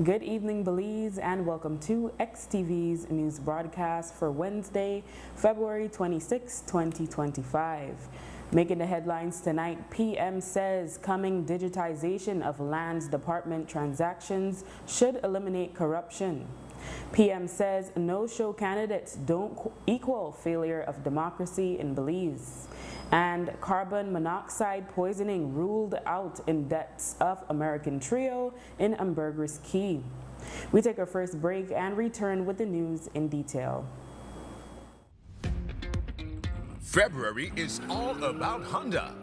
Good evening, Belize, and welcome to XTV's news broadcast for Wednesday, February 26, 2025. Making the headlines tonight, PM says coming digitization of lands department transactions should eliminate corruption. PM says no-show candidates don't equal failure of democracy in Belize. And carbon monoxide poisoning ruled out in depths of American trio in Ambergris Key. We take our first break and return with the news in detail. February is all about Honda.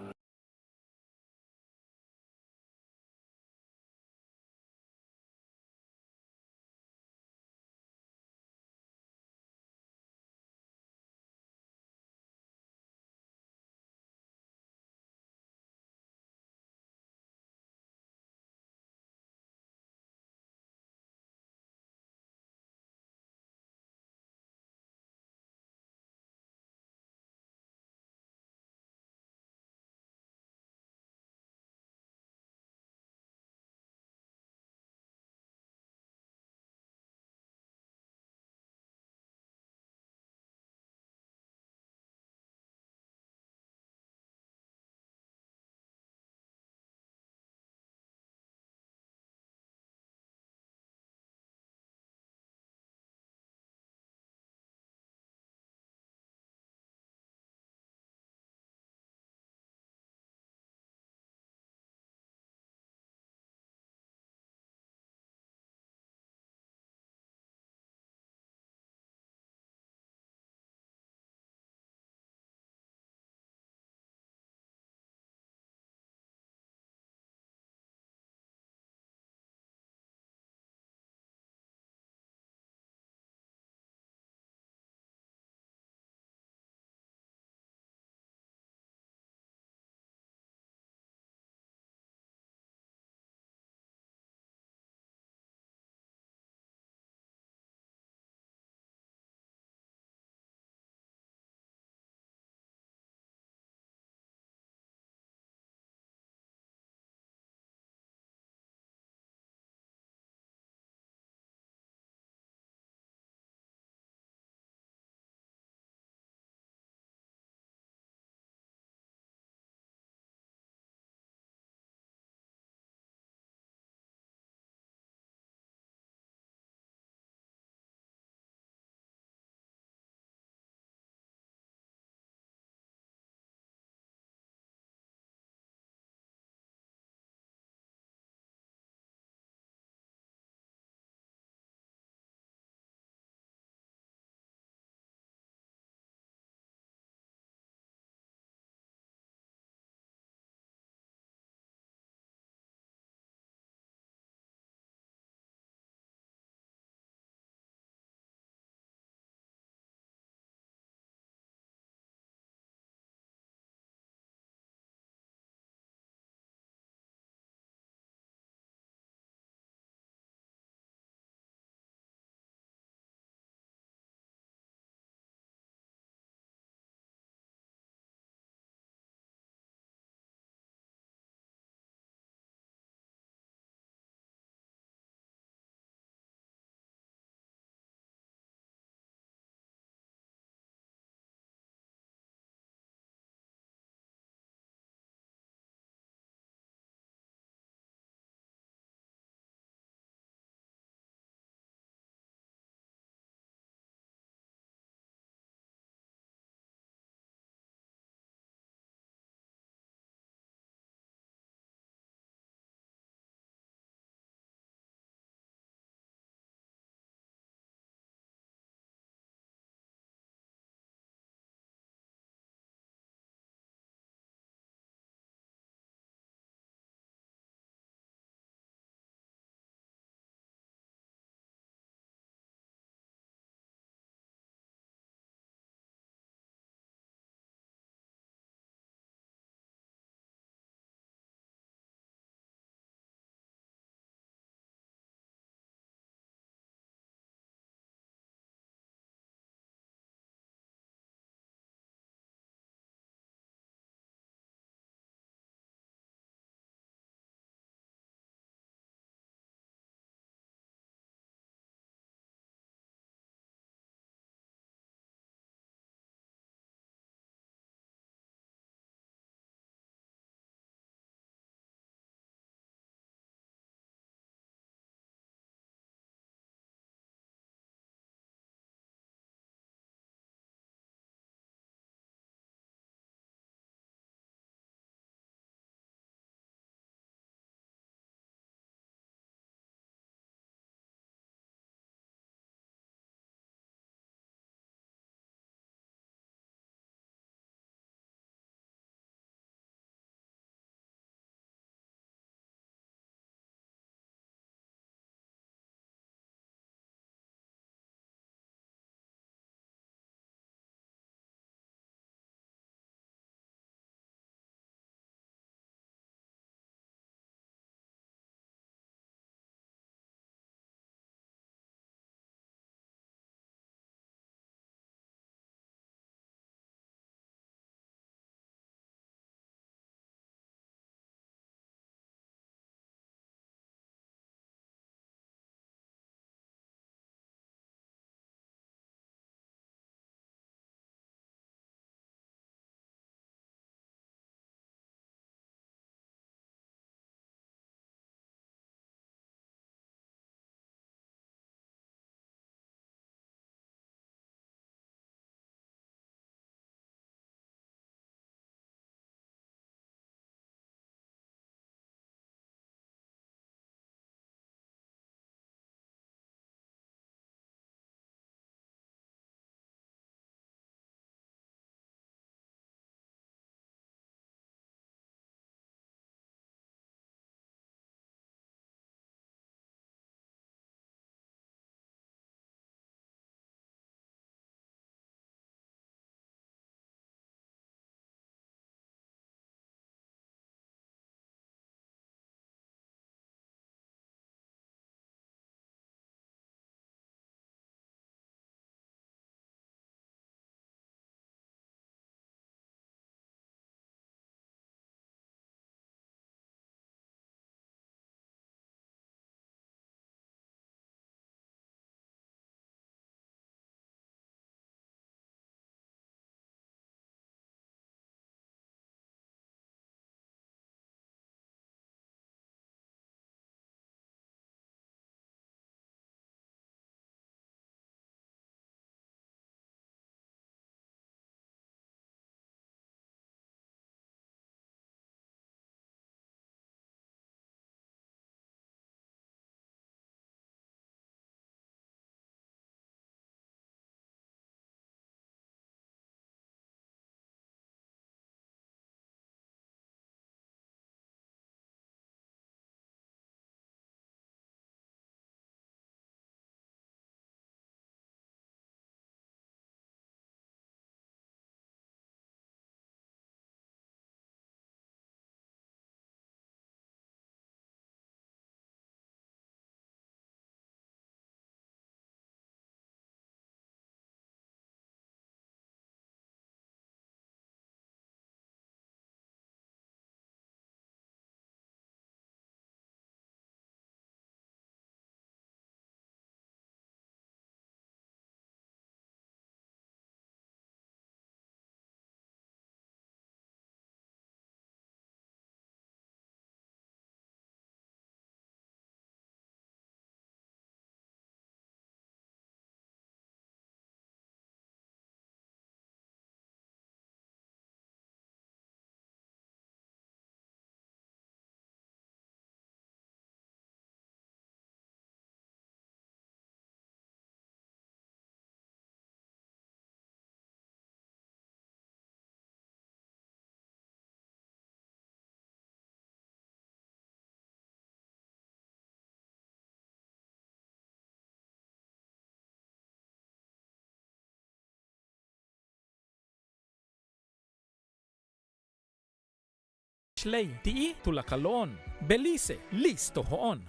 Pachlay, Tii, Tulakalon, Belize, Listo Hoon.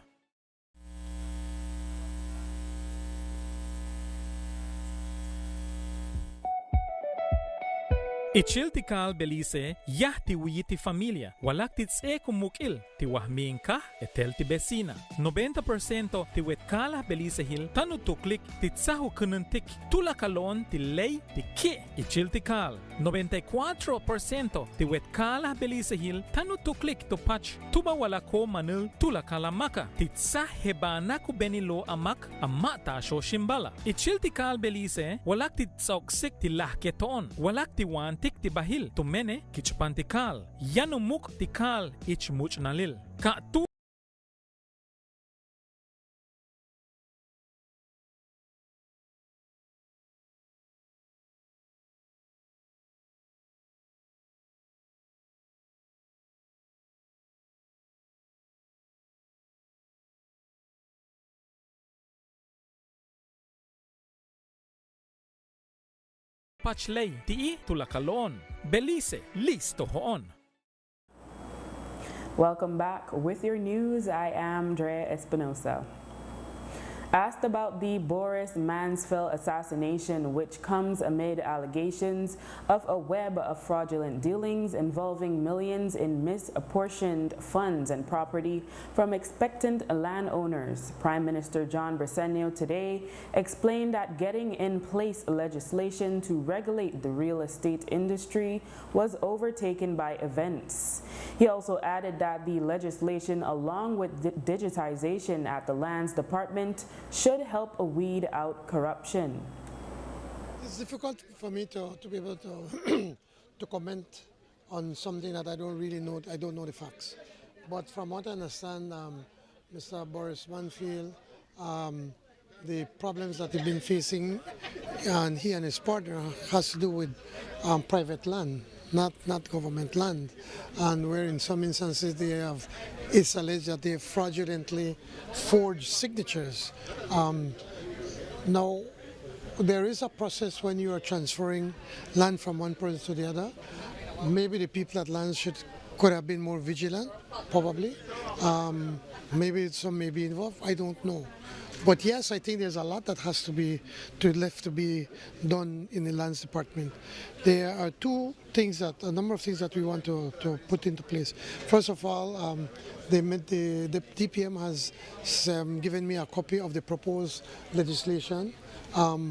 Ichiltikal Belize, yah ti wiyiti familia, walak ti tse kumukil, ti wahmiin ka, etel ti besina. 90% ti wetkala Belize Hill, tanu tuklik, ti tsahu kununtik, tulakalon ti lay, ti ki. Ichiltikal, 94% ti wetkala Belize Hill, tanu tuklik to patch, tuba walako manil, tulakalamaka, ti tsa hebana ku benilo amak, amata sho shimbala. Ichiltikal Belize, walak ti tsauksik ti lahketon, walak ti wan tik ti bahil tumene kichpantikal yanumuk tikal ich much nalil ka tu Pachlay, Tii, Tulakalon, Belize, Listo Hoon. Welcome back. With your news, I am Drea Espinosa. Asked about the Boris Mansfield assassination, which comes amid allegations of a web of fraudulent dealings involving millions in misapportioned funds and property from expectant landowners, Prime Minister John Bersenio today explained that getting in place legislation to regulate the real estate industry was overtaken by events. He also added that the legislation, along with digitization at the Lands Department, should help weed out corruption. It's difficult for me to be able to to comment on something that I don't really know. I don't know the facts. But from what I understand, Mr. Boris Mansfield, the problems that he's been facing, and he and his partner, has to do with private land, not government land, and where in some instances it's alleged that they fraudulently forged signatures. Now, there is a process when you are transferring land from one person to the other. Maybe the people at land could have been more vigilant, probably. Maybe some may be involved, I don't know. But yes, I think there's a lot that has to be left to be done in the Lands Department. There are a number of things that we want to put into place. First of all, the DPM has given me a copy of the proposed legislation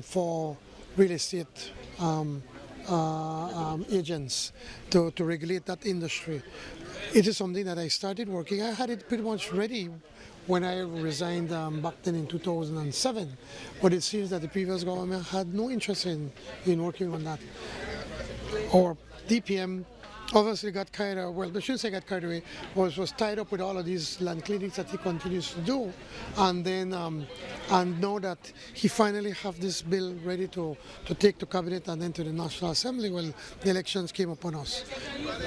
for real estate agents to regulate that industry. It is something that I started working. I had it pretty much ready when I resigned back then in 2007, but it seems that the previous government had no interest in working on that. Or DPM obviously got carried away, well, I shouldn't say got carried away, was tied up with all of these land cleanings that he continues to do, and then and know that he finally have this bill ready to take to cabinet and then to the National Assembly. Well, the elections came upon us.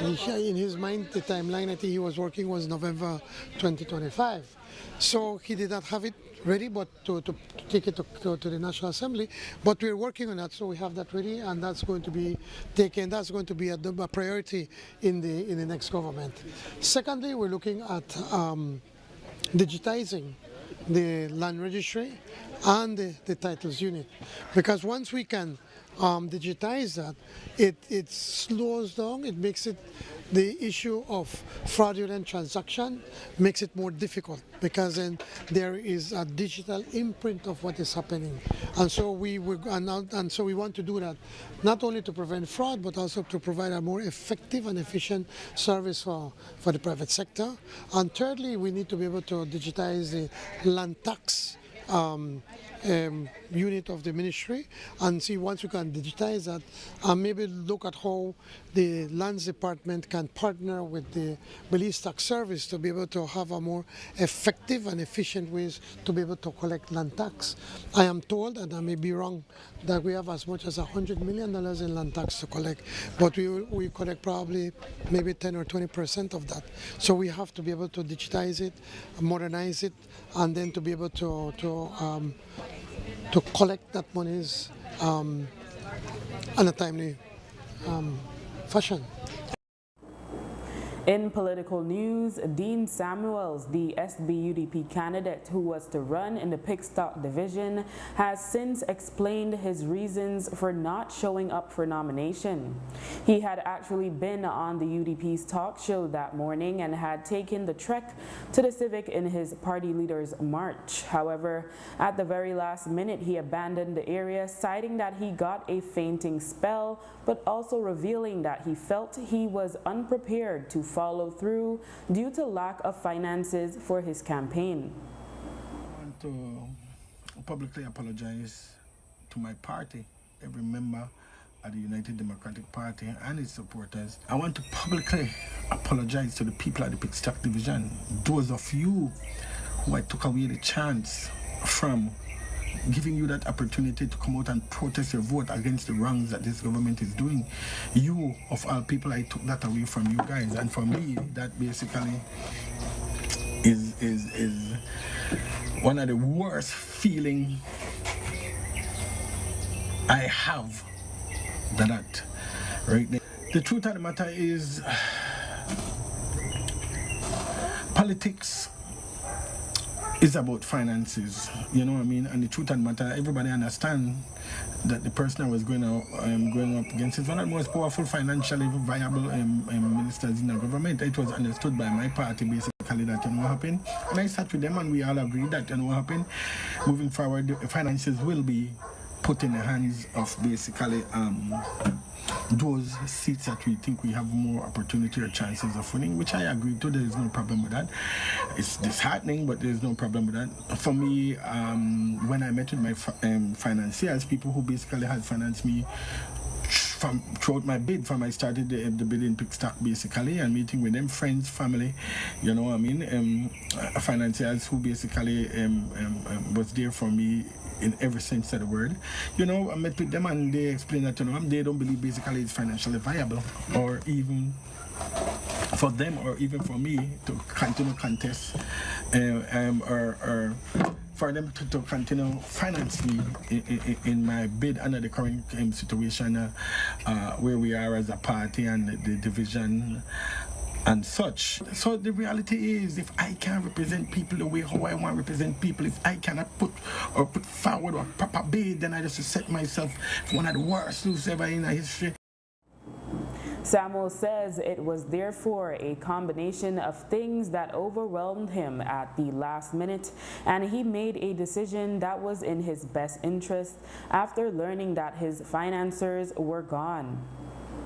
In his mind, the timeline I think he was working was November 2025. So he did not have it ready, but to take it to the National Assembly. But we're working on that, so we have that ready, and that's going to be taken. That's going to be a priority in the next government. Secondly, we're looking at digitizing the land registry and the titles unit, because once we can digitize that, it slows down. It makes it the issue of fraudulent transaction makes it more difficult, because then there is a digital imprint of what is happening, and so we want to do that, not only to prevent fraud but also to provide a more effective and efficient service for the private sector. And thirdly, we need to be able to digitize the land tax unit of the ministry, and see once we can digitize that, and maybe look at how the Lands Department can partner with the Belize Tax Service to be able to have a more effective and efficient ways to be able to collect land tax. I am told, and I may be wrong, that we have as much as $100 million in land tax to collect, but we collect probably maybe 10 or 20% of that. So we have to be able to digitize it, modernize it, and then to be able to collect that monies in a timely fashion. In political news, Dean Samuels, the SBUDP candidate who was to run in the Pickstock division, has since explained his reasons for not showing up for nomination. He had actually been on the UDP's talk show that morning and had taken the trek to the Civic in his party leader's march. However, at the very last minute, he abandoned the area, citing that he got a fainting spell, but also revealing that he felt he was unprepared to follow through due to lack of finances for his campaign. I want to publicly apologize to my party, every member of the United Democratic Party and its supporters. I want to publicly apologize to the people of the Pickstock division, those of you who I took away the chance from giving you that opportunity to come out and protest your vote against the wrongs that this government is doing. You, of all people, I took that away from you guys, and for me, that basically is one of the worst feeling I have that right there. The truth of the matter is, politics is about finances, you know what I mean? And the truth of the matter, everybody understand that the person I was going up against is one of the most powerful, financially viable ministers in the government. It was understood by my party basically that, you know what happened. And I sat with them and we all agreed that, you know what happened, moving forward, the finances will be put in the hands of basically those seats that we think we have more opportunity or chances of winning, which I agree to. There is no problem with that. It's disheartening, but there is no problem with that. For me, when I met with my financiers, people who basically had financed me throughout my bid, from I started the bid in Pickstock basically, and meeting with them, friends, family, you know what I mean, financiers who basically was there for me in every sense of the word. You know, I met with them and they explained that, you know, they don't believe basically it's financially viable, or even for them or even for me to continue contest or for them to continue finance me in my bid under the current situation where we are as a party and the division and such. So the reality is, if I can't represent people the way how I want to represent people, if I cannot put forward a proper bid, then I just set myself for one of the worst losers ever in history. Samuel says it was therefore a combination of things that overwhelmed him at the last minute, and he made a decision that was in his best interest after learning that his financiers were gone.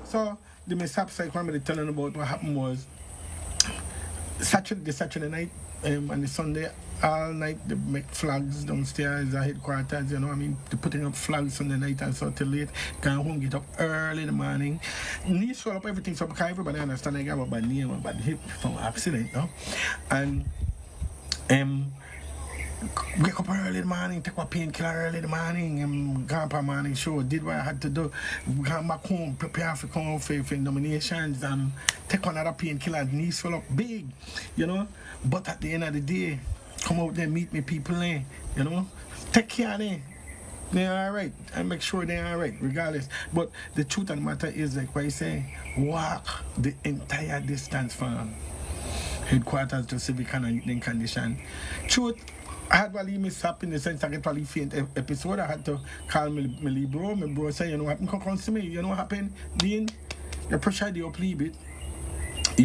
So the mishap I want me to tell you about what happened was Saturday night and the Sunday all night they make flags downstairs at headquarters, you know what I mean? They're putting up flags Sunday night and so till late. Come home, get up early in the morning. Need swell up everything so because everybody understand I got a bad knee and a bad hip from accident, no? And wake up early in the morning, take a painkiller early in the morning, go up a morning show, did what I had to do, come back home, prepare for come for nominations, take another painkiller, knees swell up big, you know. But at the end of the day, come out there, meet me people there, you know. Take care of them. They're alright. I make sure they're alright, regardless. But the truth of the matter is, like what I say, walk the entire distance from headquarters to Civic and Evening condition. Truth, I had probably mishap in the sense I get probably faint episode. I had to call my bro. My bro said, you know what, come to me. You know what happened? Dean, your pressure the up a little bit. They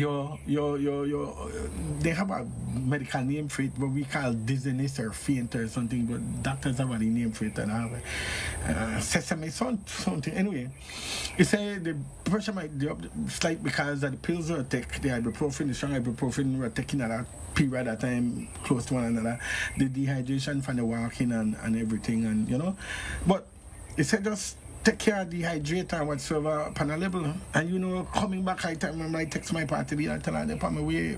have a medical name for it, what we call dizziness or faint or something, but doctors have a name for it and have sesame something. Anyway, he said the pressure might be up slight because of the pills are take, the ibuprofen, the strong ibuprofen were taking at that period of time close to one another, the dehydration from the walking and everything, and you know. But he said just take care of the hydrator and whatsoever upon a level. And you know, coming back, I remember I text my party, I tell her they're on my way,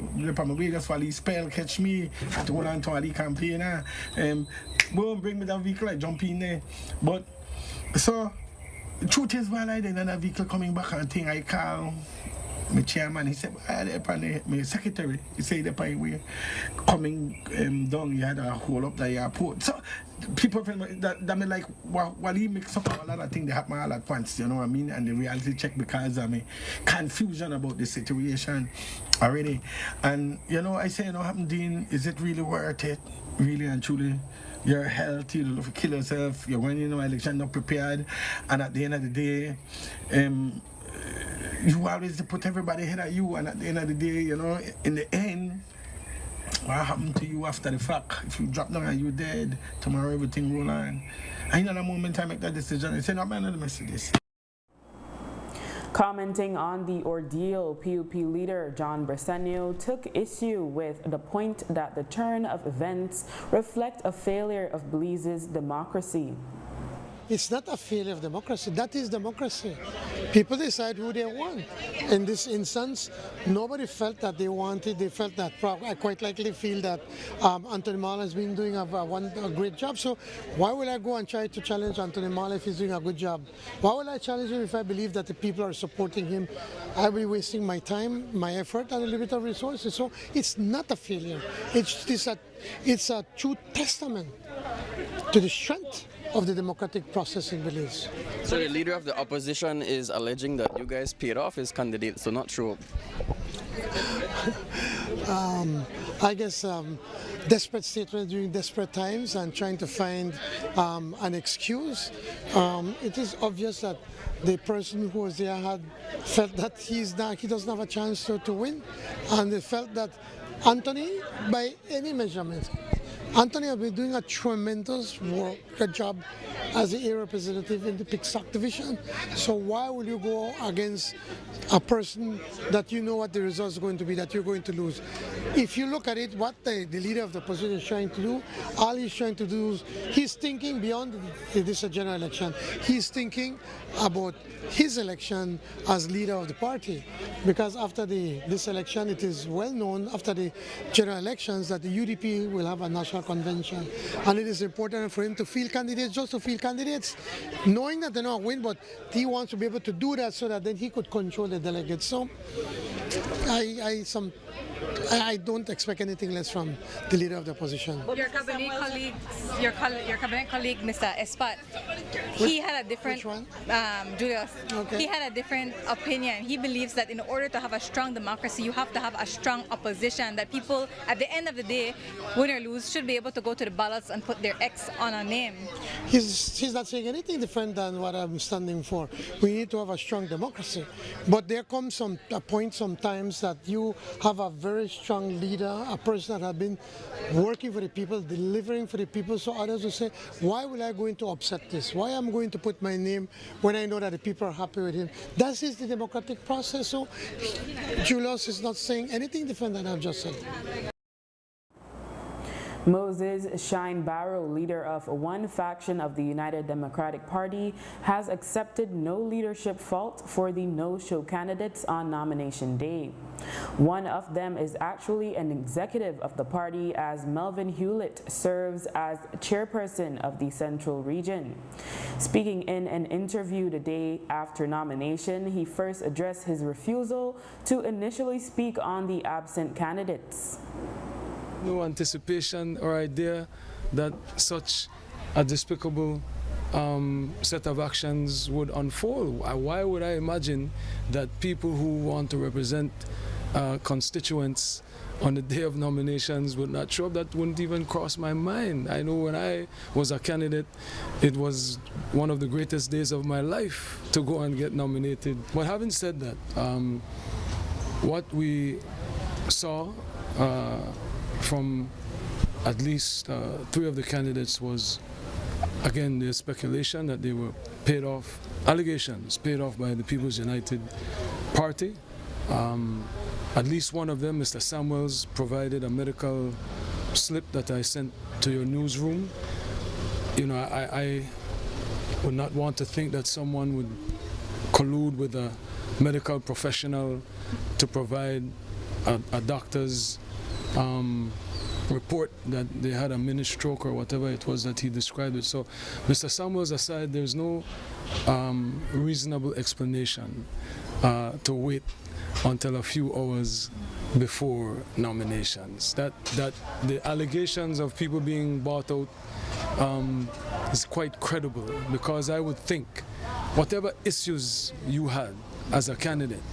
just while he spell catch me, I had to hold on to all the campaigner. Boom, bring me that vehicle, I jump in there. But, so, the truth is, while I did another vehicle coming back and thing, I call my chairman, he said, my secretary, he said, we coming down, you had a hole up the airport. So people feel that me like, while he makes up a lot of things, they happen all at once, you know what I mean? And the reality check because of me confusion about the situation already. And, you know, I say, you know, Dean, is it really worth it? Really and truly? You're healthy, you kill yourself, you're running an election not prepared, and at the end of the day, you always put everybody ahead of you, and at the end of the day, you know, in the end, what happened to you after the fact? If you drop down and you're dead, tomorrow everything roll on. And in that moment I make that decision, I say, no, man, let me see this. Commenting on the ordeal, PUP leader John Bresenio took issue with the point that the turn of events reflect a failure of Belize's democracy. It's not a failure of democracy. That is democracy. People decide who they want. In this instance, nobody felt that they wanted. They felt that. I quite likely feel that Anthony Marley has been doing a great job. So why would I go and try to challenge Anthony Marley if he's doing a good job? Why would I challenge him if I believe that the people are supporting him? I'll be wasting my time, my effort, and a little bit of resources. So it's not a failure. It's a true testament to the strength of the democratic process in Belize. So the leader of the opposition is alleging that you guys paid off his candidate, so not true. I guess desperate statements during desperate times and trying to find an excuse. It is obvious that the person who was there had felt that he doesn't have a chance to win, and they felt that Anthony, by any measurement, Anthony has been doing a tremendous job as the area representative in the Pixoc division. So why will you go against a person that you know what the results are going to be, that you're going to lose? If you look at it, what the leader of the opposition is trying to do, all he's trying to do is he's thinking beyond this general election. He's thinking about his election as leader of the party, because after this election, it is well known after the general elections that the UDP will have a national convention, and it is important for him to field candidates, just to field candidates, knowing that they're not win, but he wants to be able to do that so that then he could control the delegates. So I don't expect anything less from the leader of the opposition. Your cabinet colleague, Mr. Espat, he had a different. Which one? Julius. Okay. He had a different opinion. He believes that in order to have a strong democracy, you have to have a strong opposition. That people, at the end of the day, win or lose, should be able to go to the ballots and put their X on a name. He's not saying anything different than what I'm standing for. We need to have a strong democracy, but there comes a point sometimes that you have a very strong leader, a person that has been working for the people, delivering for the people, so others will say, why will I go into upset this? Why am I going to put my name when I know that the people are happy with him? That is the democratic process. So Julius is not saying anything different than I've just said. Moses Shine Barrow, leader of one faction of the United Democratic Party, has accepted no leadership fault for the no-show candidates on nomination day. One of them is actually an executive of the party, as Melvin Hewlett serves as chairperson of the Central Region. Speaking in an interview the day after nomination, he first addressed his refusal to initially speak on the absent candidates. No anticipation or idea that such a despicable set of actions would unfold. Why would I imagine that people who want to represent constituents on the day of nominations would not show up? That wouldn't even cross my mind. I know when I was a candidate, it was one of the greatest days of my life to go and get nominated. But having said that, what we saw from at least 3 of the candidates was, again, the speculation that they were paid off, allegations paid off by the People's United Party. At least one of them, Mr. Samuels, provided a medical slip that I sent to your newsroom. You know, I would not want to think that someone would collude with a medical professional to provide a doctor's report that they had a mini stroke or whatever it was that he described it. So Mr. Samuels aside, there's no reasonable explanation to wait until a few hours before nominations. That the allegations of people being bought out is quite credible, because I would think whatever issues you had as a candidate,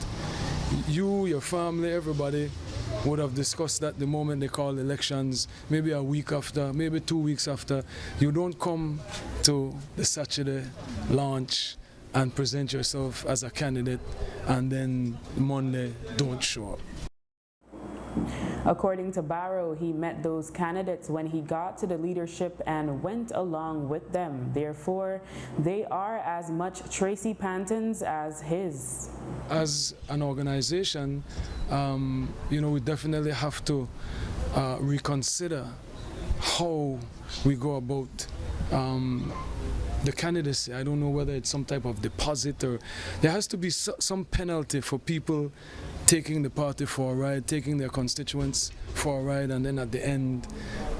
you, your family, everybody would have discussed that the moment they call elections, maybe a week after, maybe 2 weeks after. You don't come to the Saturday launch and present yourself as a candidate and then Monday don't show up. According to Barrow, he met those candidates when he got to the leadership and went along with them. Therefore, they are as much Tracy Panton's as his. As an organization, we definitely have to reconsider how we go about the candidacy. I don't know whether it's some type of deposit, or there has to be some penalty for people taking the party for a ride, taking their constituents for a ride, and then at the end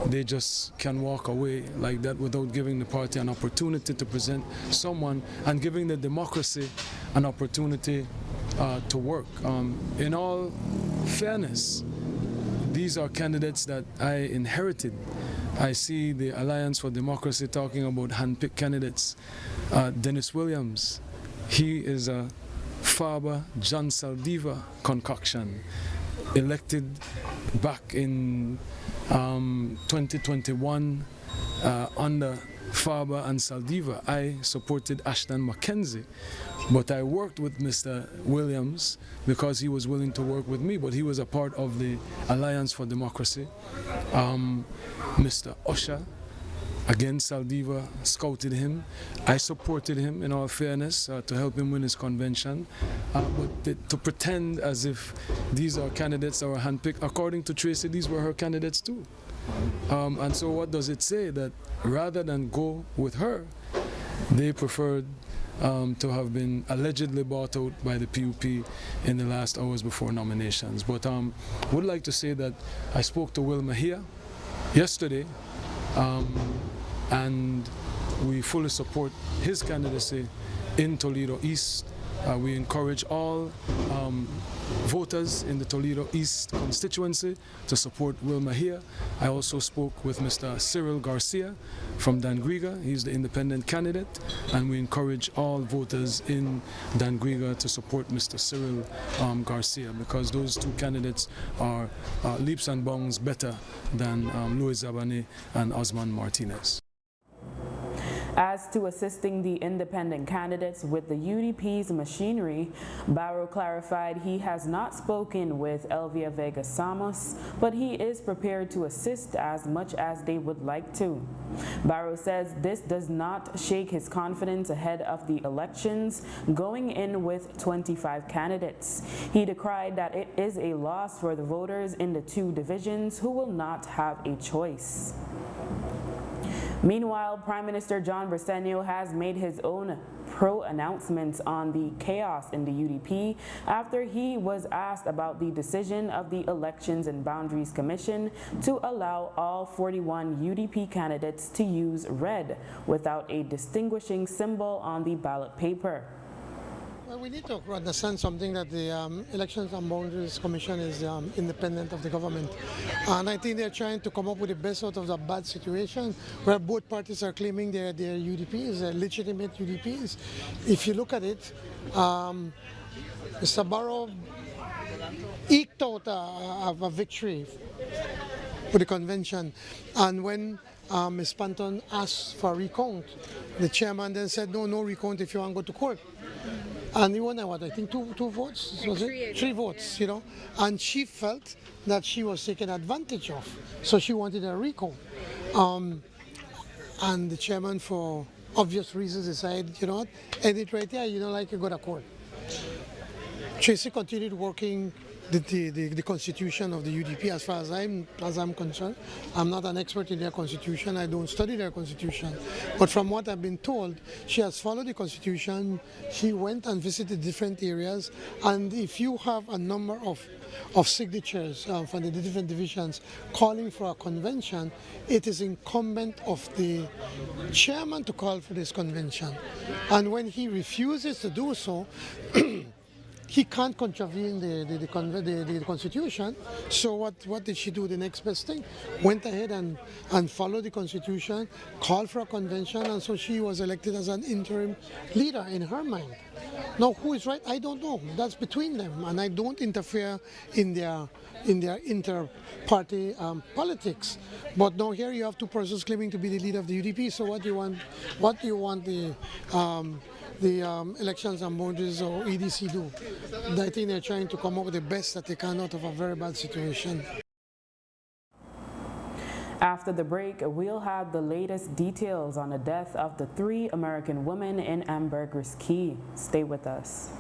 they just can walk away like that without giving the party an opportunity to present someone and giving the democracy an opportunity to work. In all fairness, these are candidates that I inherited. I see the Alliance for Democracy talking about hand-picked candidates. Dennis Williams, he is a Faber John Saldiva concoction, elected back in 2021 under Faber and Saldiva. I supported Ashton Mackenzie, but I worked with Mr. Williams because he was willing to work with me, but he was a part of the Alliance for Democracy. Mr. Usher, again, Saldiva scouted him. I supported him, in all fairness, to help him win his convention. But to pretend as if these are candidates that were handpicked, according to Tracy, these were her candidates too. And so what does it say? That rather than go with her, they preferred to have been allegedly bought out by the PUP in the last hours before nominations. But I would like to say that I spoke to Will Mahia yesterday, and we fully support his candidacy in Toledo East. We encourage all voters in the Toledo East constituency to support Will Mahia. I also spoke with Mr. Cyril Garcia from Dangriga. He's the independent candidate, and we encourage all voters in Dangriga to support Mr. Cyril Garcia, because those two candidates are leaps and bounds better than Louis Zabane and Osman Martinez. As to assisting the independent candidates with the UDP's machinery, Barrow clarified he has not spoken with Elvia Vega Samos, but he is prepared to assist as much as they would like to. Barrow says this does not shake his confidence ahead of the elections, going in with 25 candidates. He decried that it is a loss for the voters in the two divisions who will not have a choice. Meanwhile, Prime Minister John Briceño has made his own pro-announcements on the chaos in the UDP after he was asked about the decision of the Elections and Boundaries Commission to allow all 41 UDP candidates to use red without a distinguishing symbol on the ballot paper. Well, we need to understand something, that the Elections and Boundaries Commission is independent of the government. And I think they're trying to come up with the best out of the bad situation where both parties are claiming their UDPs, their legitimate UDPs. If you look at it, Mr. Barrow eked out a victory for the convention. And when Ms. Panton asked for a recount, the chairman then said, no recount if you want to go to court. And he won, I think, two votes? Was it? Three votes, you know. And she felt that she was taken advantage of, so she wanted a recount. And the chairman, for obvious reasons, decided, you know what, end it right there, you don't like it, go to court. Tracy continued working the constitution of the UDP as far as I'm concerned. I'm not an expert in their constitution. I don't study their constitution. But from what I've been told, she has followed the constitution. She went and visited different areas. And if you have a number of signatures from the different divisions calling for a convention, it is incumbent of the chairman to call for this convention. And when he refuses to do so, he can't contravene the Constitution. So what did she do? The next best thing, went ahead and followed the Constitution, called for a convention, and so she was elected as an interim leader in her mind. Now, who is right? I don't know. That's between them, and I don't interfere in their inter-party politics. But now here you have two persons claiming to be the leader of the UDP. So what do you want? What do you want the elections and boundaries or EDC do? I think they're trying to come up with the best that they can out of a very bad situation. After the break, we'll have the latest details on the death of the 3 American women in Ambergris Caye. Stay with us.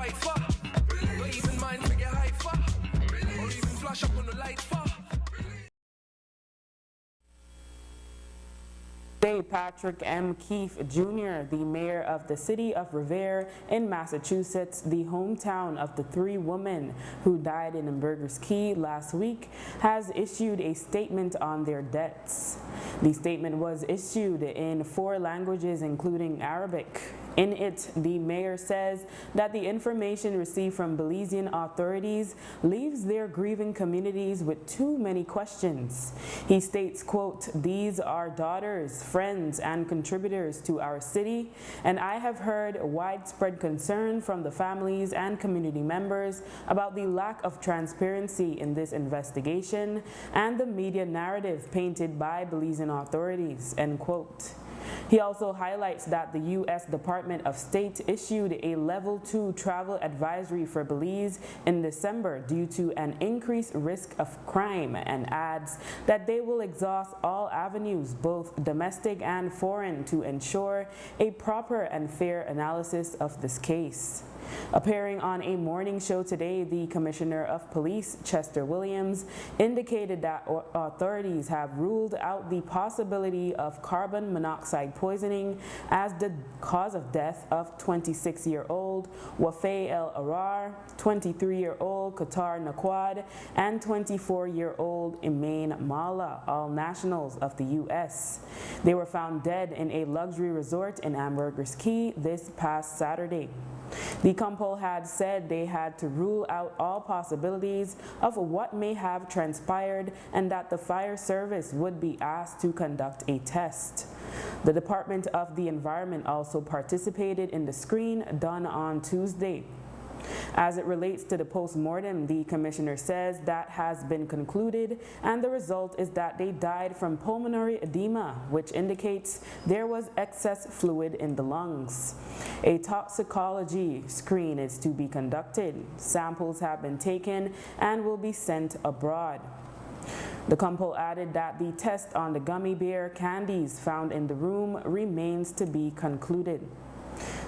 fight for. Don't even mind to get high for. Or even flash up on the light for. Patrick M. Keefe Jr., the mayor of the city of Revere in Massachusetts, the hometown of the 3 women who died in Burgers Key last week, has issued a statement on their deaths. The statement was issued in 4 languages, including Arabic. In it, the mayor says that the information received from Belizean authorities leaves their grieving communities with too many questions. He states, quote, "These are daughters, friends, and contributors to our city, and I have heard widespread concern from the families and community members about the lack of transparency in this investigation and the media narrative painted by Belizean authorities," end quote. He also highlights that the U.S. Department of State issued a Level 2 travel advisory for Belize in December due to an increased risk of crime, and adds that they will exhaust all avenues, both domestic and foreign, to ensure a proper and fair analysis of this case. Appearing on a morning show today, the Commissioner of Police, Chester Williams, indicated that authorities have ruled out the possibility of carbon monoxide poisoning as the cause of death of 26-year-old Wafay El Arar, 23-year-old Qatar Naquad, and 24-year-old Imain Mala, all nationals of the U.S. They were found dead in a luxury resort in Ambergris Caye this past Saturday. The Compol had said they had to rule out all possibilities of what may have transpired and that the fire service would be asked to conduct a test. The Department of the Environment also participated in the screen done on Tuesday. As it relates to the post-mortem, the commissioner says that has been concluded, and the result is that they died from pulmonary edema, which indicates there was excess fluid in the lungs. A toxicology screen is to be conducted. Samples have been taken and will be sent abroad. The Compol added that the test on the gummy bear candies found in the room remains to be concluded.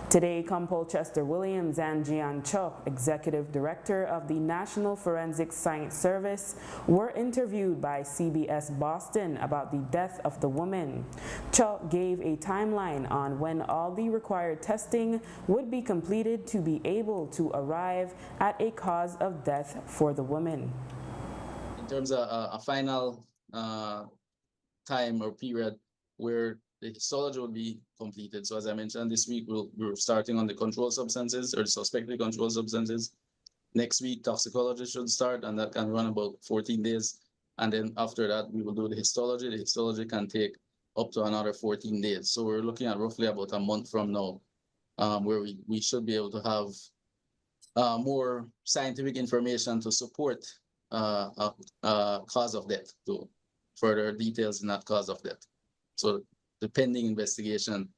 Today, Compol Chester Williams and Jian Cho, Executive Director of the National Forensic Science Service, were interviewed by CBS Boston about the death of the woman. Cho gave a timeline on when all the required testing would be completed to be able to arrive at a cause of death for the woman. In terms of a final time or period where the histology will be completed. So as I mentioned, this week we're starting on the controlled substances or the suspected controlled substances. Next week, toxicology should start, and that can run about 14 days. And then after that, we will do the histology. The histology can take up to another 14 days. So we're looking at roughly about a month from now, where we should be able to have more scientific information to support cause of death, to further details in that cause of death. So the pending investigation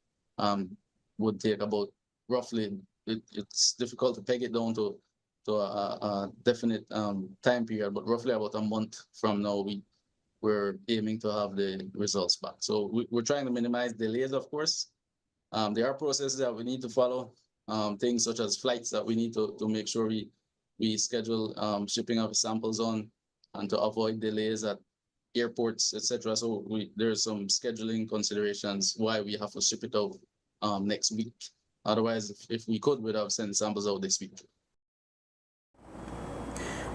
would take about roughly, it's difficult to peg it down to a definite time period, but roughly about a month from now, we're aiming to have the results back. So we're trying to minimize delays, of course. There are processes that we need to follow, things such as flights that we need to make sure we schedule shipping of samples on, and to avoid delays at airports, etc. So there's some scheduling considerations why we have to ship it out next week. Otherwise, if we could, we'd have sent samples out this week.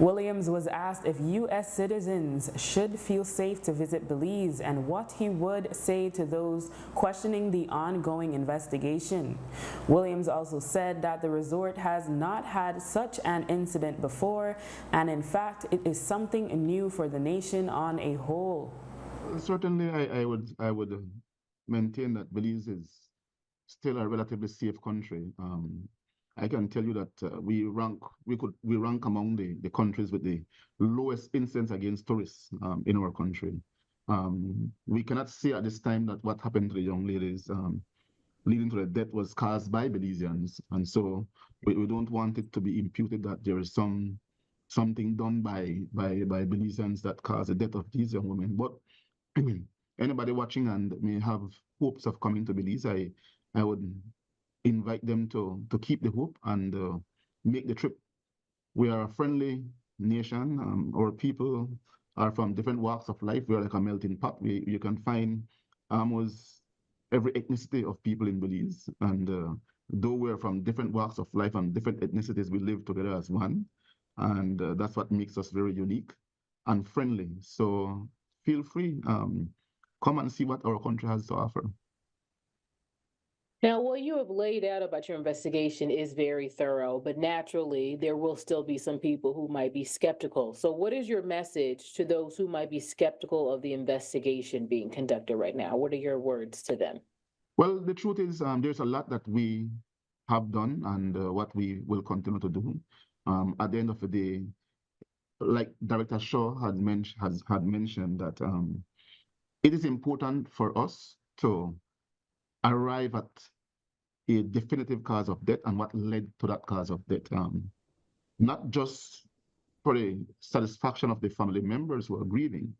Williams was asked if U.S. citizens should feel safe to visit Belize and what he would say to those questioning the ongoing investigation. Williams also said that the resort has not had such an incident before, and in fact, it is something new for the nation on a whole. Certainly, I would maintain that Belize is still a relatively safe country. I can tell you that we rank among the countries with the lowest incidence against tourists in our country. We cannot say at this time that what happened to the young ladies leading to the death was caused by Belizeans, and so we don't want it to be imputed that there is something done by Belizeans that caused the death of these young women. But anybody watching and may have hopes of coming to Belize, I would invite them to keep the hope and make the trip. We are a friendly nation. Our people are from different walks of life. We are like a melting pot. You can find almost every ethnicity of people in Belize. And though we're from different walks of life and different ethnicities, we live together as one. And that's what makes us very unique and friendly. So feel free, come and see what our country has to offer. Now, what you have laid out about your investigation is very thorough, but naturally, there will still be some people who might be skeptical. So, what is your message to those who might be skeptical of the investigation being conducted right now? What are your words to them? Well, the truth is, there's a lot that we have done and what we will continue to do. At the end of the day, like Director Shaw had mentioned that it is important for us to arrive at a definitive cause of death and what led to that cause of death. Not just for the satisfaction of the family members who are grieving,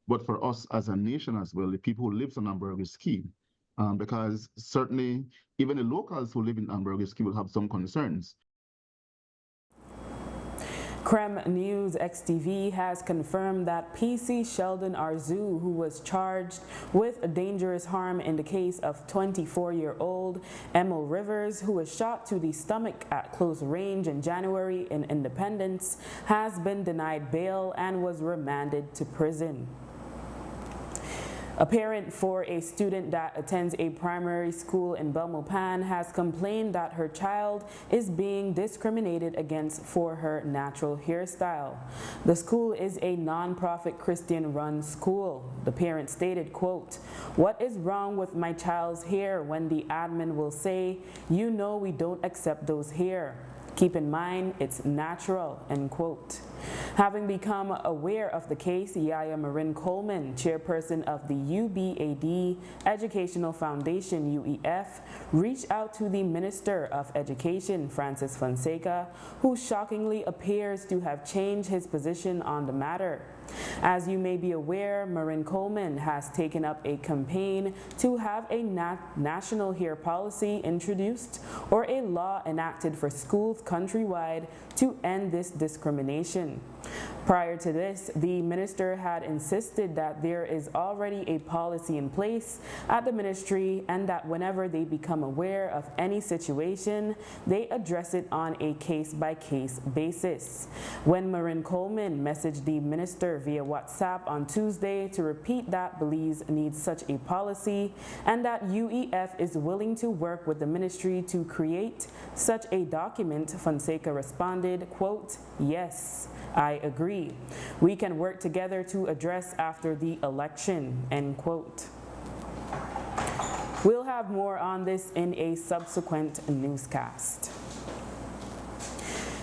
but for us as a nation as well, the people who live on Ambergris Key. Because certainly even the locals who live in Ambergris Key will have some concerns. Creme News XTV has confirmed that PC Sheldon Arzu, who was charged with dangerous harm in the case of 24-year-old Emil Rivers, who was shot to the stomach at close range in January in Independence, has been denied bail and was remanded to prison. A parent for a student that attends a primary school in Belmopan has complained that her child is being discriminated against for her natural hairstyle. The school is a non-profit Christian-run school. The parent stated, quote, "What is wrong with my child's hair when the admin will say, you know we don't accept those hair. Keep in mind, it's natural," end quote. Having become aware of the case, Yaya Marin Coleman, chairperson of the UBAD Educational Foundation, UEF, reached out to the Minister of Education, Francis Fonseca, who shockingly appears to have changed his position on the matter. As you may be aware, Marin Coleman has taken up a campaign to have a national hair policy introduced or a law enacted for schools countrywide to end this discrimination. Prior to this, the minister had insisted that there is already a policy in place at the ministry and that whenever they become aware of any situation, they address it on a case-by-case basis. When Marin Coleman messaged the minister via WhatsApp on Tuesday to repeat that Belize needs such a policy and that UEF is willing to work with the ministry to create such a document, Fonseca responded, quote, "Yes, I agree. We can work together to address after the election," end quote. We'll have more on this in a subsequent newscast.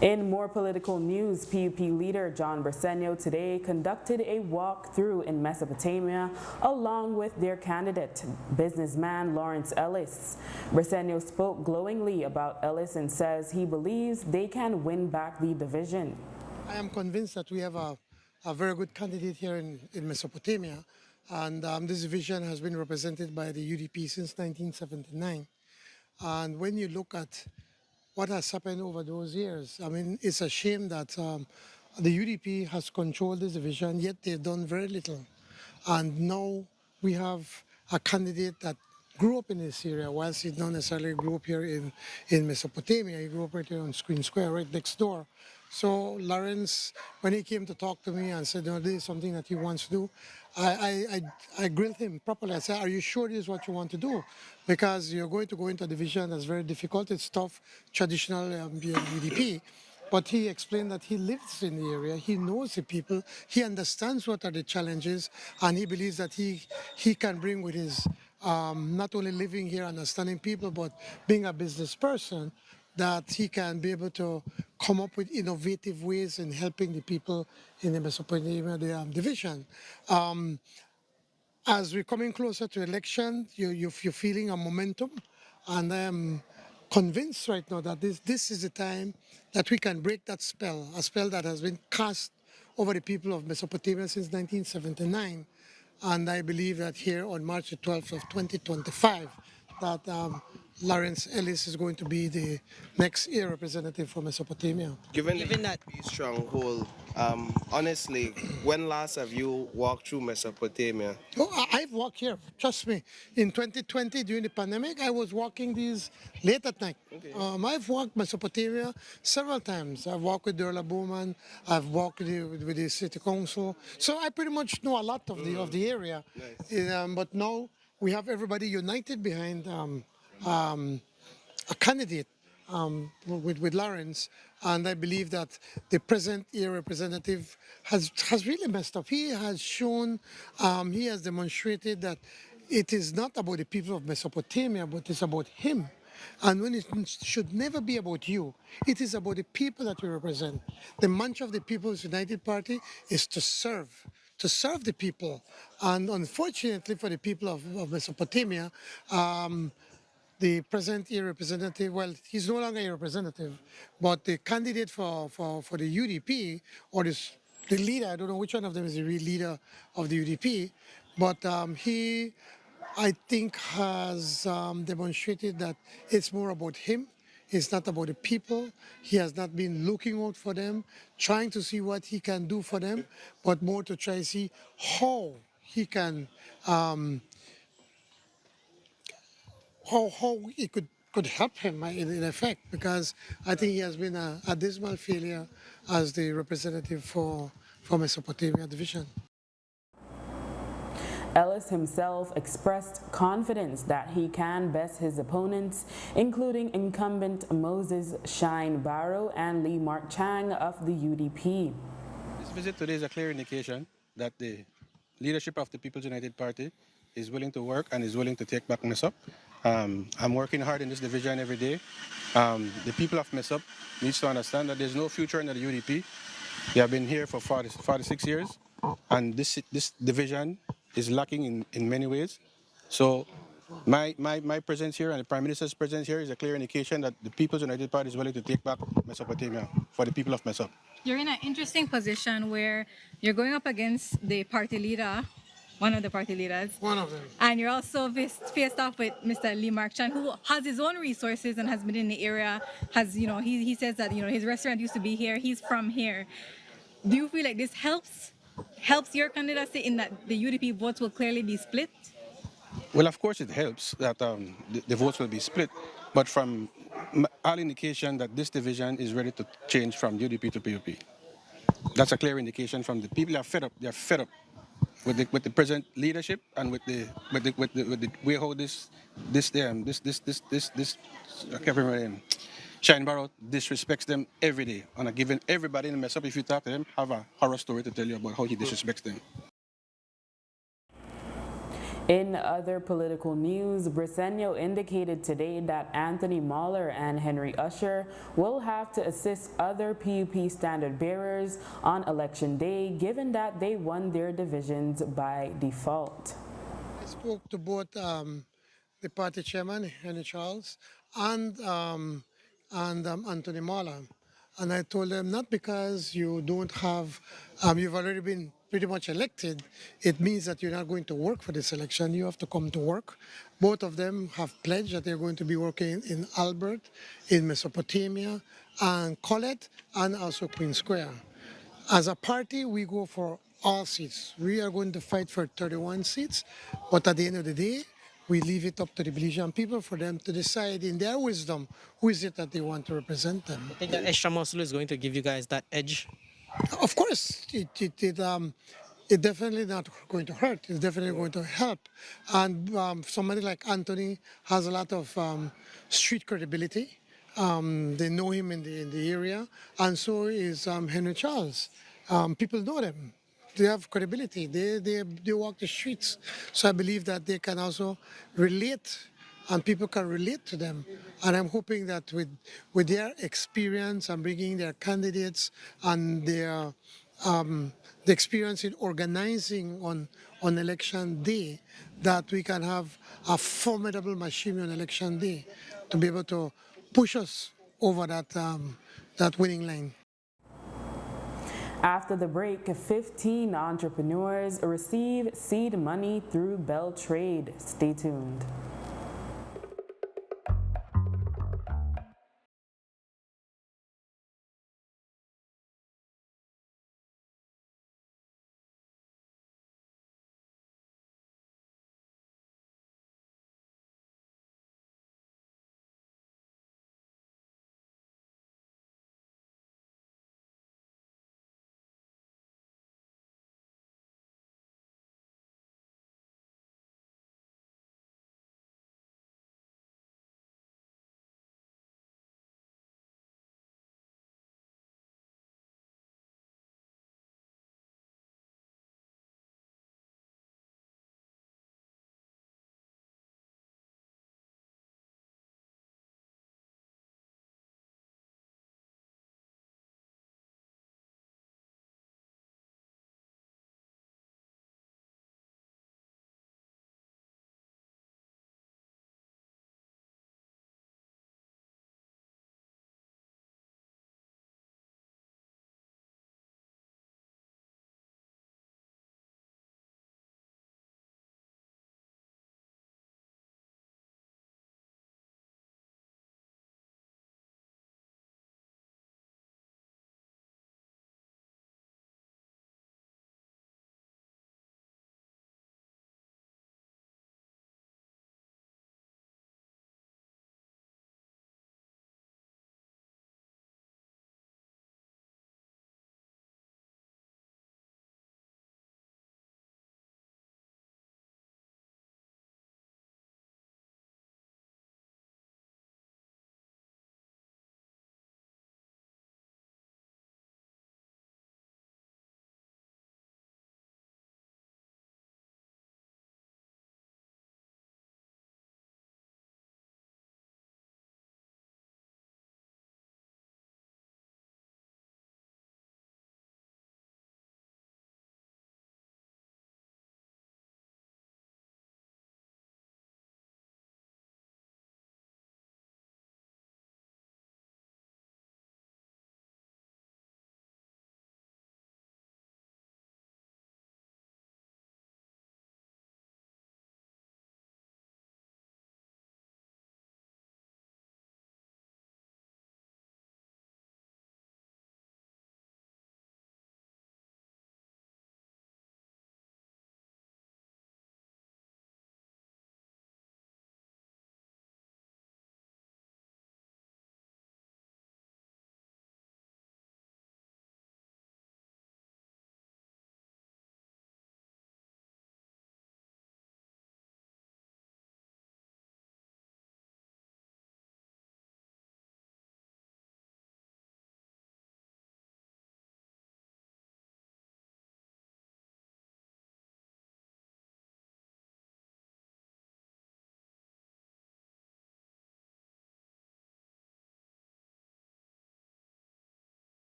In more political news, PUP leader John Briceño today conducted a walkthrough in Mesopotamia along with their candidate, businessman Lawrence Ellis. Briceño spoke glowingly about Ellis and says he believes they can win back the division. I am convinced that we have a very good candidate here in Mesopotamia, and this division has been represented by the UDP since 1979. And when you look at what has happened over those years, I mean, it's a shame that the UDP has controlled this division, yet they've done very little. And now we have a candidate that grew up in this area, whilst he not necessarily grew up here in Mesopotamia. He grew up right here on Screen Square, right next door. So Lawrence, when he came to talk to me and said, no, this is something that he wants to do, I grilled him properly. I said, are you sure this is what you want to do? Because you're going to go into a division that's very difficult. It's tough, traditional UDP. But he explained that he lives in the area, he knows the people, he understands what are the challenges, and he believes that he can bring with his not only living here, understanding people, but being a business person, that he can be able to come up with innovative ways in helping the people in the Mesopotamia division. As we're coming closer to election, you're feeling a momentum, and I am convinced right now that this is the time that we can break that spell, a spell that has been cast over the people of Mesopotamia since 1979. And I believe that here on March the 12th of 2025, that Lawrence Ellis is going to be the next year representative for Mesopotamia. Given that stronghold, honestly, when last have you walked through Mesopotamia? Oh, I've walked here. Trust me. In 2020, during the pandemic, I was walking these late at night. I've walked Mesopotamia several times. I've walked with Durla Bowman. I've walked with the city council. So I pretty much know a lot of the area. Nice. But now we have everybody united behind a candidate with Lawrence, and I believe that the present year representative has really messed up. He has shown, he has demonstrated that it is not about the people of Mesopotamia, but it's about him. And when it should never be about you, it is about the people that you represent. The mantra of the People's United Party is to serve the people. And unfortunately for the people of Mesopotamia, the present year representative, well, he's no longer a representative, but the candidate for the UDP, or the leader, I don't know which one of them is the real leader of the UDP, but he, I think, has demonstrated that it's more about him. It's not about the people. He has not been looking out for them, trying to see what he can do for them, but more to try to see how he can how it could help him in effect, because I think he has been a dismal failure as the representative for Mesopotamia division. Ellis himself expressed confidence that he can best his opponents, including incumbent Moses Shine Barrow and Lee Mark Chang of the UDP. This visit today is a clear indication that the leadership of the People's United Party is willing to work and is willing to take back Mesop. I'm working hard in this division every day. The people of Mesop needs to understand that there's no future in the UDP. They have been here for 46 years, and this division is lacking in many ways. So my presence here and the Prime Minister's presence here is a clear indication that the People's United Party is willing to take back Mesopotamia for the people of Mesop. You're in an interesting position where you're going up against the party leader, one of the party leaders. One of them. And you're also faced off with Mr. Lee Mark Chan, who has his own resources and has been in the area, he says that, his restaurant used to be here, he's from here. Do you feel like this helps your candidacy in that the UDP votes will clearly be split? Well, of course it helps that the votes will be split, but from all indication that this division is ready to change from UDP to PUP. That's a clear indication from the people. Are fed up. They're fed up with the present leadership and with the way how this I can't remember him. Shine Barrow disrespects them every day, and giving everybody in the mess up. If you talk to them, have a horror story to tell you about how he disrespects them. In other political news, Briceño indicated today that Anthony Mahler and Henry Usher will have to assist other PUP standard bearers on election day, given that they won their divisions by default. I spoke to both the party chairman, Henry Charles, and Anthony Mahler. And I told them, not because you don't have, you've already been pretty much elected, it means that you're not going to work for this election. You have to come to work. Both of them have pledged that they're going to be working in Albert, in Mesopotamia, and Colette, and also Queen Square. As a party, we go for all seats. We are going to fight for 31 seats, but at the end of the day, we leave it up to the Belizean people for them to decide in their wisdom who is it that they want to represent them. I think that extra muscle is going to give you guys that edge. Of course, it definitely not going to hurt. It's definitely going to help. And somebody like Anthony has a lot of street credibility. They know him in the area, and so is Henry Charles. People know them. They have credibility. They walk the streets. So I believe that they can also relate, and people can relate to them. And I'm hoping that with their experience and bringing their candidates and their the experience in organizing on election day, that we can have a formidable machine on election day to be able to push us over that winning line. After the break, 15 entrepreneurs receive seed money through Bell Trade. Stay tuned.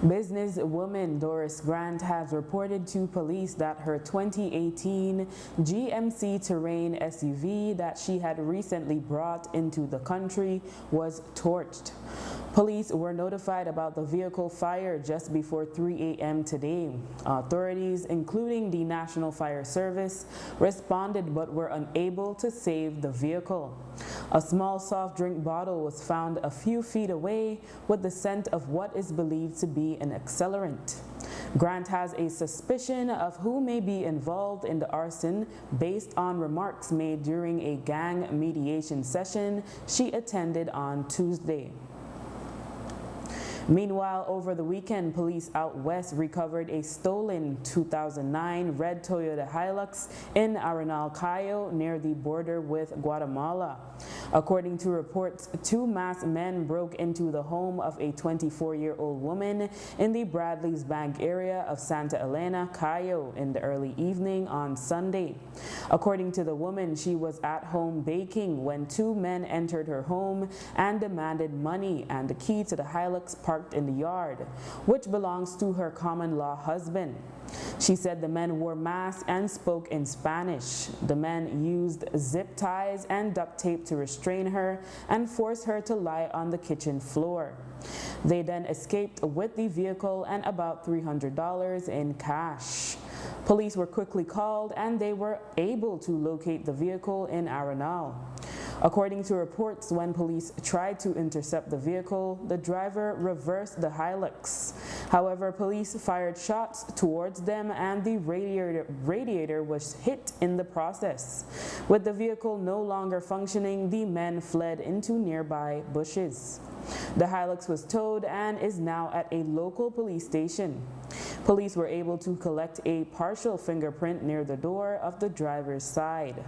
Businesswoman Doris Grant has reported to police that her 2018 GMC Terrain SUV that she had recently brought into the country was torched. Police were notified about the vehicle fire just before 3 a.m. today. Authorities, including the National Fire Service, responded but were unable to save the vehicle. A small soft drink bottle was found a few feet away with the scent of what is believed to be an accelerant. Grant has a suspicion of who may be involved in the arson based on remarks made during a gang mediation session she attended on Tuesday. Meanwhile, over the weekend, police out west recovered a stolen 2009 red Toyota Hilux in Arenal, Cayo, near the border with Guatemala. According to reports, two masked men broke into the home of a 24-year-old woman in the Bradley's Bank area of Santa Elena, Cayo, in the early evening on Sunday. According to the woman, she was at home baking when two men entered her home and demanded money and the key to the Hilux parked in the yard, which belongs to her common-law husband. She said the men wore masks and spoke in Spanish. The men used zip ties and duct tape to restrain her and force her to lie on the kitchen floor. They then escaped with the vehicle and about $300 in cash. Police were quickly called and they were able to locate the vehicle in Arenal. According to reports, when police tried to intercept the vehicle, the driver reversed the Hilux. However, police fired shots towards them and the radiator was hit in the process. With the vehicle no longer functioning, the men fled into nearby bushes. The Hilux was towed and is now at a local police station. Police were able to collect a partial fingerprint near the door of the driver's side.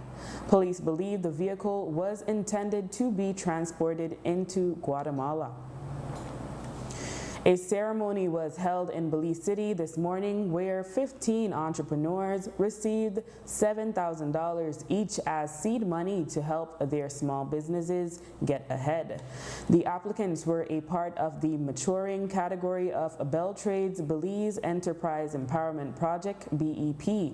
Police believe the vehicle was intended to be transported into Guatemala. A ceremony was held in Belize City this morning where 15 entrepreneurs received $7,000 each as seed money to help their small businesses get ahead. The applicants were a part of the maturing category of Bell Trade's Belize Enterprise Empowerment Project, BEP,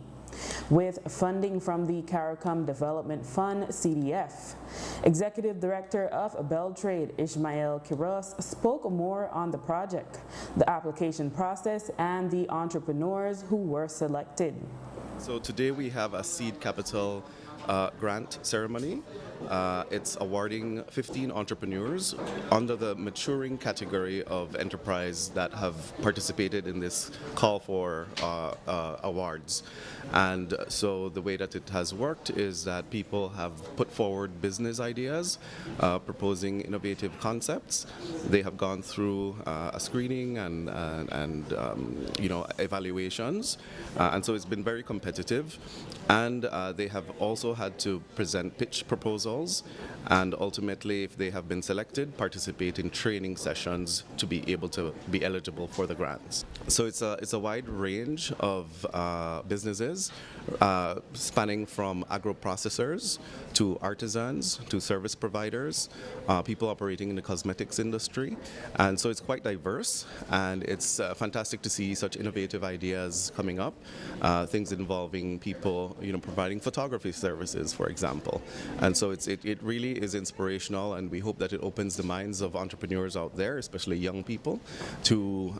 with funding from the CARICOM Development Fund, CDF. Executive Director of Bell Trade, Ishmael Quiroz, spoke more on the project, the application process, and the entrepreneurs who were selected. So today we have a seed capital grant ceremony. It's awarding 15 entrepreneurs under the maturing category of enterprise that have participated in this call for awards. And so the way that it has worked is that people have put forward business ideas, proposing innovative concepts. They have gone through a screening and evaluations, and so it's been very competitive. And they have also had to present pitch proposals, and ultimately, if they have been selected, participate in training sessions to be able to be eligible for the grants. So it's a wide range of businesses, spanning from agro-processors to artisans to service providers, people operating in the cosmetics industry, and so it's quite diverse. And it's fantastic to see such innovative ideas coming up, things involving people, providing photography services, for example. And so it really is inspirational, and we hope that it opens the minds of entrepreneurs out there, especially young people, to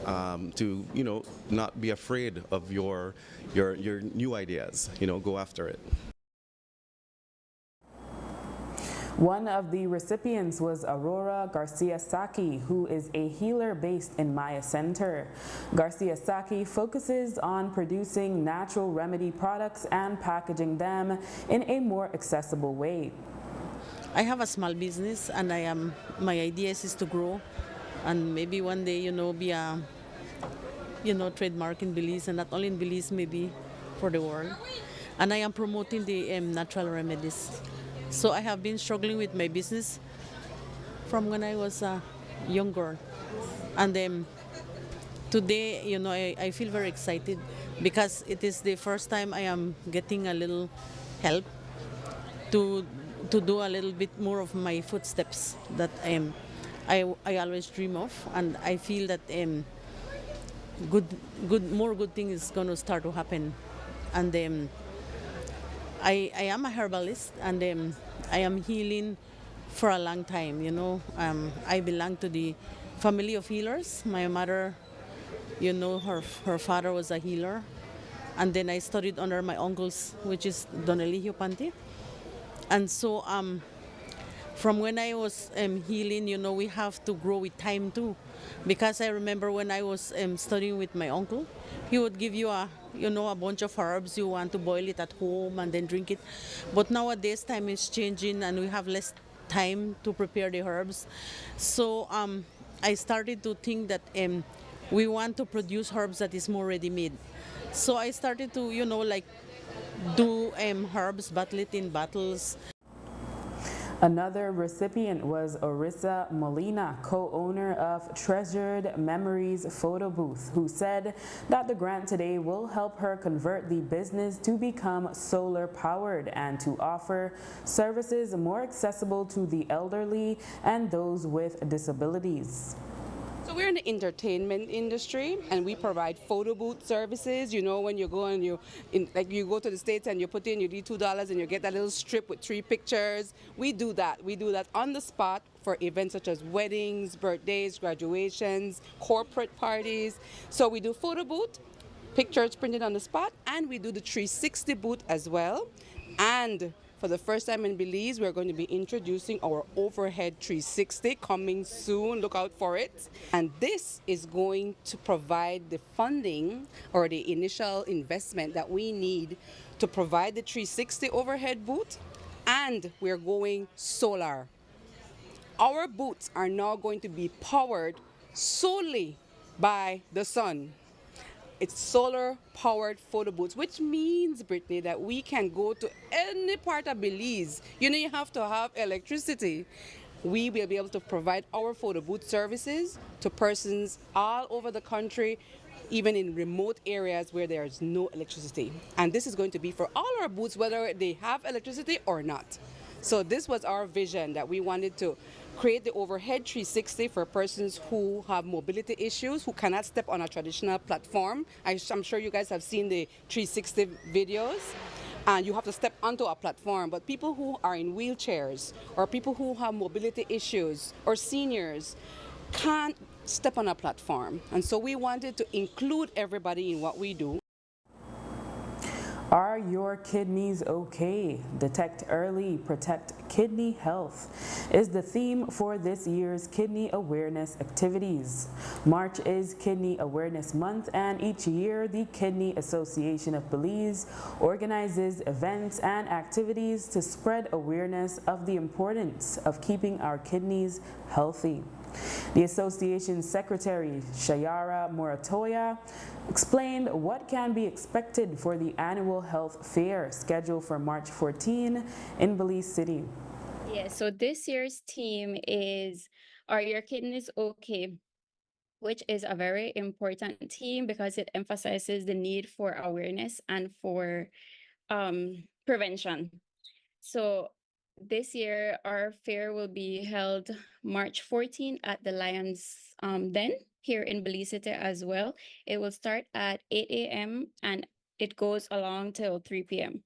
not be afraid of your new ideas. Go after it. One of the recipients was Aurora Garcia Saki, who is a healer based in Maya Center. Garcia Saki focuses on producing natural remedy products and packaging them in a more accessible way. I have a small business, and my idea is to grow and maybe one day, be a, trademark in Belize, and not only in Belize, maybe for the world. And I am promoting the natural remedies. So I have been struggling with my business from when I was a young girl. And today, I feel very excited because it is the first time I am getting a little help to do a little bit more of my footsteps that I always dream of. And I feel that more good things is going to start to happen. And I am a herbalist, and I am healing for a long time. I belong to the family of healers. My mother, her father was a healer, and then I studied under my uncles, which is Don Eligio Panti. And so from when I was healing, we have to grow with time too. Because I remember when I was studying with my uncle, he would give you a bunch of herbs. You want to boil it at home and then drink it. But nowadays, time is changing and we have less time to prepare the herbs. So I started to think that we want to produce herbs that is more ready-made. So I started to, do herbs, bottle it in bottles. Another recipient was Orissa Molina, co-owner of Treasured Memories Photo Booth, who said that the grant today will help her convert the business to become solar powered and to offer services more accessible to the elderly and those with disabilities. So we're in the entertainment industry, and we provide photo booth services. When you go and you go to the States and you put in your $2 and you get that little strip with 3 pictures. We do that. We do that on the spot for events such as weddings, birthdays, graduations, corporate parties. So we do photo booth, pictures printed on the spot, and we do the 360 booth as well. And for the first time in Belize, we're going to be introducing our overhead 360 coming soon. Look out for it. And this is going to provide the funding or the initial investment that we need to provide the 360 overhead booth. And we're going solar. Our booths are now going to be powered solely by the sun. It's solar powered photo booths, which means, Brittany, that we can go to any part of Belize. You have to have electricity. We will be able to provide our photo booth services to persons all over the country, even in remote areas where there is no electricity. And this is going to be for all our booths, whether they have electricity or not. So this was our vision, that we wanted to create the overhead 360 for persons who have mobility issues, who cannot step on a traditional platform. I'm sure you guys have seen the 360 videos. And you have to step onto a platform. But people who are in wheelchairs, or people who have mobility issues, or seniors, can't step on a platform. And so we wanted to include everybody in what we do. Are your kidneys okay? Detect early, protect kidney health is the theme for this year's kidney awareness activities. March is Kidney Awareness Month, and each year the Kidney Association of Belize organizes events and activities to spread awareness of the importance of keeping our kidneys healthy. The association's secretary, Shayara Moratoya, explained what can be expected for the annual health fair scheduled for March 14 in Belize City. Yeah, so this year's theme is Are Your Kidneys Okay? Which is a very important theme because it emphasizes the need for awareness and for prevention. So this year, our fair will be held March 14th at the Lions Den here in Belize City as well. It will start at 8 a.m. and it goes along till 3 p.m.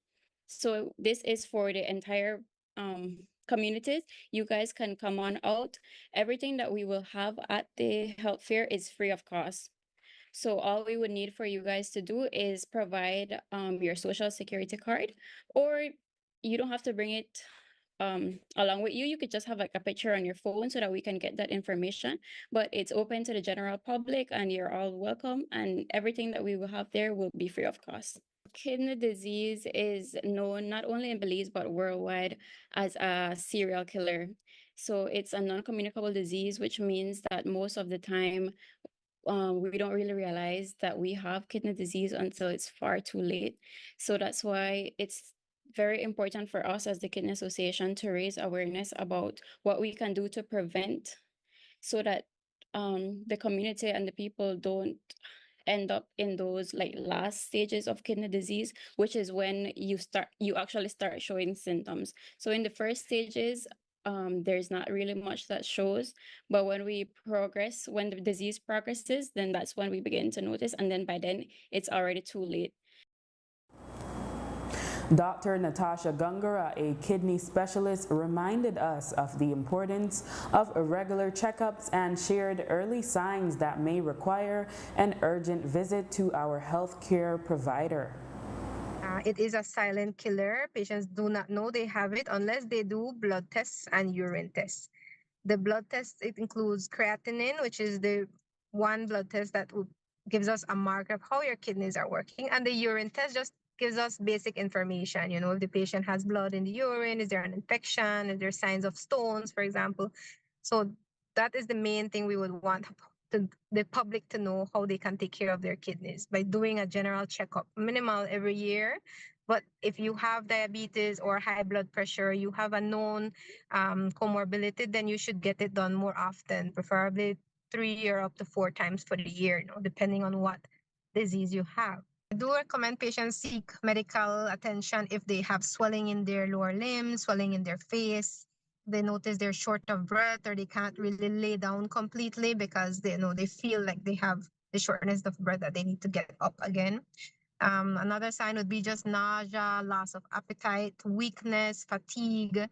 So this is for the entire communities. You guys can come on out. Everything that we will have at the health fair is free of cost. So all we would need for you guys to do is provide your social security card, or you don't have to bring it along with you. You could just have like a picture on your phone so that we can get that information. But it's open to the general public and you're all welcome, and everything that we will have there will be free of cost. Kidney disease is known not only in Belize but worldwide as a serial killer. So it's a non-communicable disease, which means that most of the time we don't really realize that we have kidney disease until it's far too late. So that's why it's very important for us as the Kidney Association to raise awareness about what we can do to prevent, so that the community and the people don't end up in those like last stages of kidney disease, which is when you actually start showing symptoms. So in the first stages, there's not really much that shows. But when when the disease progresses, then that's when we begin to notice. And then by then, it's already too late. Dr. Natasha Gungara, a kidney specialist, reminded us of the importance of regular checkups and shared early signs that may require an urgent visit to our healthcare provider. It is a silent killer. Patients do not know they have it unless they do blood tests and urine tests. The blood test, it includes creatinine, which is the one blood test that gives us a marker of how your kidneys are working. And the urine test just gives us basic information. You know, if the patient has blood in the urine, is there an infection, is there signs of stones, for example. So that is the main thing we would want the public to know how they can take care of their kidneys by doing a general checkup, minimal every year. But if you have diabetes or high blood pressure, you have a known comorbidity, then you should get it done more often, preferably 3 or up to 4 times for the year, depending on what disease you have. I do recommend patients seek medical attention if they have swelling in their lower limbs, swelling in their face, they notice they're short of breath or they can't really lay down completely because they feel like they have the shortness of breath that they need to get up again. Another sign would be just nausea, loss of appetite, weakness, fatigue.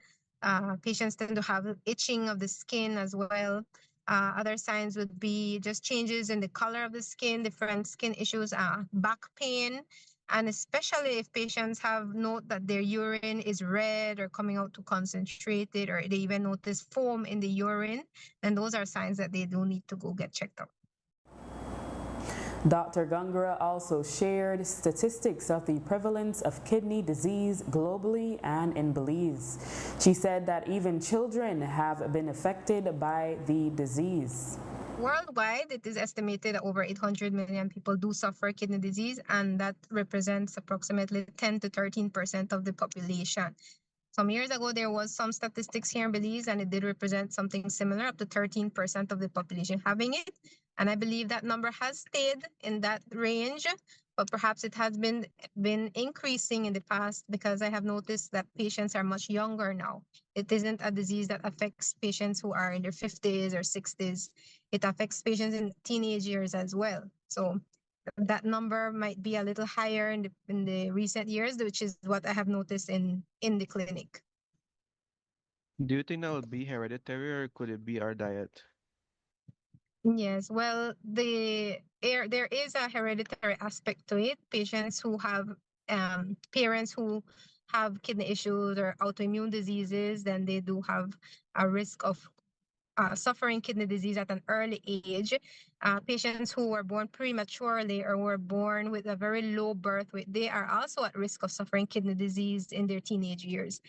Patients tend to have itching of the skin as well. Other signs would be just changes in the color of the skin, different skin issues, back pain, and especially if patients have note that their urine is red or coming out too concentrated, or they even notice foam in the urine, then those are signs that they do need to go get checked out. Dr. Gungara also shared statistics of the prevalence of kidney disease globally and in Belize. She said that even children have been affected by the disease. Worldwide, it is estimated that over 800 million people do suffer kidney disease, and that represents approximately 10 to 13% of the population. Some years ago, there was some statistics here in Belize, and it did represent something similar, up to 13% of the population having it. And I believe that number has stayed in that range, but perhaps it has been increasing in the past because I have noticed that patients are much younger now. It isn't a disease that affects patients who are in their 50s or 60s. It affects patients in teenage years as well. So that number might be a little higher in the recent years, which is what I have noticed in the clinic. Do you think that would be hereditary or could it be our diet? Yes, well, there is a hereditary aspect to it. Patients who have parents who have kidney issues or autoimmune diseases, then they do have a risk of suffering kidney disease at an early age. Patients who were born prematurely or were born with a very low birth weight, they are also at risk of suffering kidney disease in their teenage years.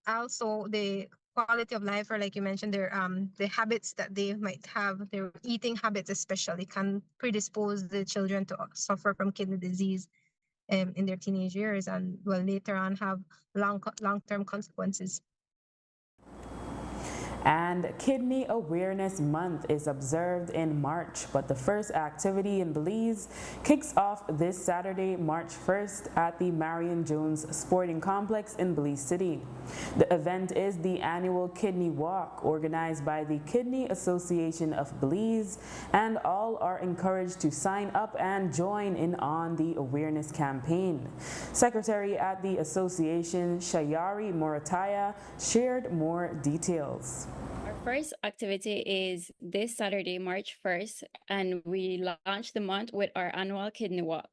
Also, the quality of life, or like you mentioned, the habits that they might have, their eating habits especially, can predispose the children to suffer from kidney disease in their teenage years, and will later on have long-term consequences. And Kidney Awareness Month is observed in March, but the first activity in Belize kicks off this Saturday, March 1st at the Marion Jones Sporting Complex in Belize City. The event is the annual Kidney Walk organized by the Kidney Association of Belize, and all are encouraged to sign up and join in on the awareness campaign. Secretary at the association, Shayari Morataya, shared more details. Our first activity is this Saturday, March 1st, and we launch the month with our annual Kidney Walk.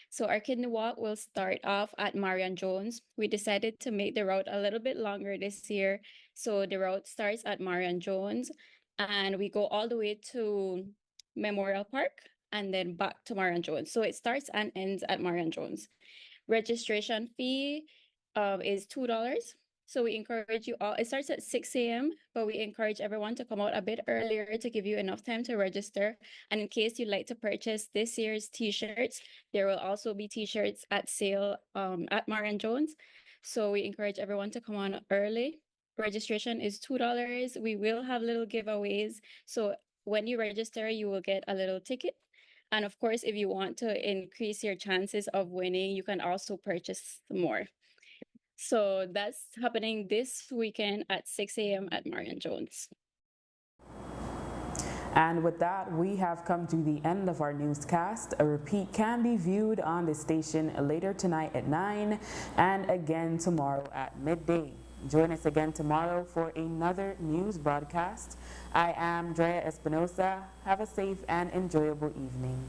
So our Kidney Walk will start off at Marion Jones. We decided to make the route a little bit longer this year. So the route starts at Marion Jones, and we go all the way to Memorial Park and then back to Marion Jones. So it starts and ends at Marion Jones. Registration fee is $2. So we encourage you all. It starts at 6 a.m., but we encourage everyone to come out a bit earlier to give you enough time to register. And in case you'd like to purchase this year's t-shirts, there will also be t-shirts at sale at Marion Jones. So we encourage everyone to come on early. Registration is $2. We will have little giveaways. So when you register, you will get a little ticket. And of course, if you want to increase your chances of winning, you can also purchase more. So that's happening this weekend at 6 a.m. at Marion Jones. And with that, we have come to the end of our newscast. A repeat can be viewed on the station later tonight at 9 and again tomorrow at midday. Join us again tomorrow for another news broadcast. I am Drea Espinosa. Have a safe and enjoyable evening.